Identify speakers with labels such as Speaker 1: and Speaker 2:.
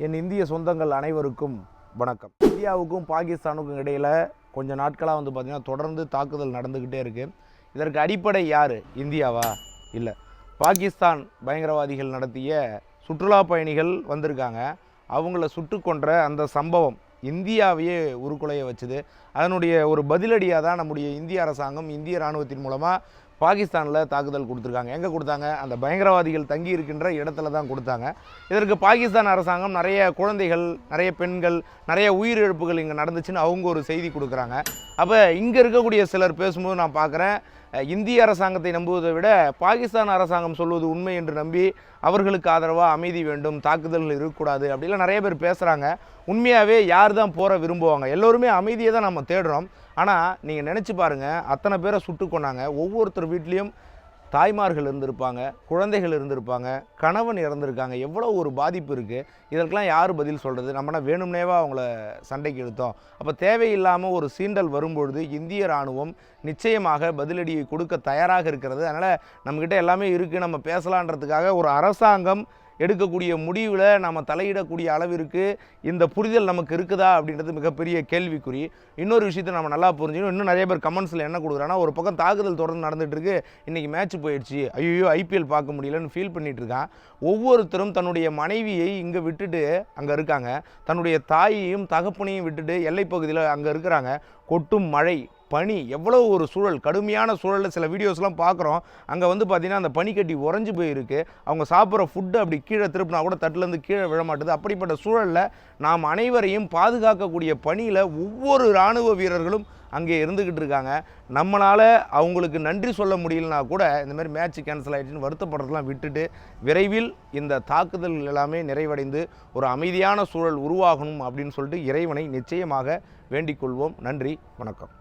Speaker 1: என் இந்திய சொந்தங்கள் அனைவருக்கும் வணக்கம். இந்தியாவுக்கும் பாகிஸ்தானுக்கும் இடையில் கொஞ்ச நாட்களாக பார்த்திங்கன்னா தொடர்ந்து தாக்குதல் நடந்துக்கிட்டே இருக்குது. இதற்கு அடிப்படை யார்? இந்தியாவா? இல்லை, பாகிஸ்தான் பயங்கரவாதிகள் நடத்திய சுற்றுலா பயணிகள் வந்திருக்காங்க. அவங்கள சுட்டு கொன்ற அந்த சம்பவம் இந்தியாவையே உருக்குலைய வச்சுது. அதனுடைய ஒரு பதிலடியாக தான் நம்முடைய இந்திய அரசாங்கம் இந்திய இராணுவத்தின் மூலமாக பாகிஸ்தானில் தாக்குதல் கொடுத்துருக்காங்க. எங்கே கொடுத்தாங்க? அந்த பயங்கரவாதிகள் தங்கி இருக்கின்ற இடத்துல தான் கொடுத்தாங்க. இதற்கு பாகிஸ்தான் அரசாங்கம் நிறைய குழந்தைகள், நிறைய பெண்கள், நிறைய உயிரிழப்புகள் இங்கே நடந்துச்சுன்னு அவங்க ஒரு செய்தி கொடுக்குறாங்க. அப்போ இங்கே இருக்கக்கூடிய சிலர் பேசும்போது நான் பார்க்குறேன், இந்திய அரசாங்கத்தை நம்புவதை விட பாகிஸ்தான் அரசாங்கம் சொல்வது உண்மை என்று நம்பி அவர்களுக்கு ஆதரவாக அமைதி வேண்டும், தாக்குதல்கள் இருக்கக்கூடாது அப்படிலாம் நிறைய பேர் பேசுகிறாங்க. உண்மையாகவே யார் தான் போகிற விரும்புவாங்க? எல்லோருமே அமைதியை தான் நம்ம தேடுறோம். ஆனால் நீங்கள் நினச்சி பாருங்கள், அத்தனை பேரை சுட்டு கொண்டாங்க. ஒவ்வொருத்தர் வீட்லேயும் தாய்மார்கள் இருந்திருப்பாங்க, குழந்தைகள் இருந்திருப்பாங்க, கணவன் இறந்துருக்காங்க. எவ்வளோ ஒரு பாதிப்பு இருக்குது. இதற்கெல்லாம் யார் பதில் சொல்கிறது? நம்மனா வேணும்னேவா அவங்கள சண்டைக்கு எடுத்தோம்? அப்போ தேவையில்லாமல் ஒரு சீண்டல் வரும்பொழுது இந்திய இராணுவம் நிச்சயமாக பதிலடியை கொடுக்க தயாராக இருக்கிறது. அதனால் நம்மக்கிட்ட எல்லாமே இருக்குது, நம்ம பேசலான்றதுக்காக ஒரு அரசாங்கம் எடுக்கக்கூடிய முடிவில் நம்ம தலையிடக்கூடிய அளவிற்கு இந்த புரிதல் நமக்கு இருக்குதா அப்படின்றது மிகப்பெரிய கேள்விக்குறி. இன்னொரு விஷயத்தை நம்ம நல்லா புரிஞ்சுக்கணும். இன்னும் நிறைய பேர் கமெண்ட்ஸில் என்ன கொடுக்குறாங்கன்னா, ஒரு பக்கம் தாக்குதல் தொடர்ந்து நடந்துகிட்டு இருக்கு, இன்றைக்கி மேட்ச் போயிடுச்சு, ஐயோ ஐபிஎல் பார்க்க முடியலன்னு ஃபீல் பண்ணிகிட்டு இருக்கான். ஒவ்வொருத்தரும் தன்னுடைய மனைவியை இங்கே விட்டுட்டு அங்கே இருக்காங்க, தன்னுடைய தாயையும் தகப்பனையும் விட்டுட்டு எல்லைப்பகுதியில் அங்கே இருக்கிறாங்க. கொட்டும் மழை, பனி, எவ்வளோ ஒரு சூழல், கடுமையான சூழலில் சில வீடியோஸ்லாம் பார்க்குறோம். அங்கே பார்த்திங்கன்னா அந்த பனிக்கட்டி உறைஞ்சி போயிருக்கு. அவங்க சாப்பிட்ற ஃபுட்டு அப்படி கீழே திருப்பினா கூட தட்டிலேருந்து கீழே விழ மாட்டுது. அப்படிப்பட்ட சூழலில் நாம் அனைவரையும் பாதுகாக்கக்கூடிய பணியில் ஒவ்வொரு இராணுவ வீரர்களும் அங்கே இருந்துக்கிட்டு இருக்காங்க. நம்மளால் அவங்களுக்கு நன்றி சொல்ல முடியலனா கூட இந்தமாதிரி மேட்ச் கேன்சல் ஆகிடுச்சுன்னு வருத்தப்படுறதுலாம் விட்டுட்டு விரைவில் இந்த தாக்குதல் எல்லாமே நிறைவடைந்து ஒரு அமைதியான சூழல் உருவாகணும் அப்படின்னு சொல்லிட்டு இறைவனை நிச்சயமாக வேண்டிக் கொள்வோம். நன்றி, வணக்கம்.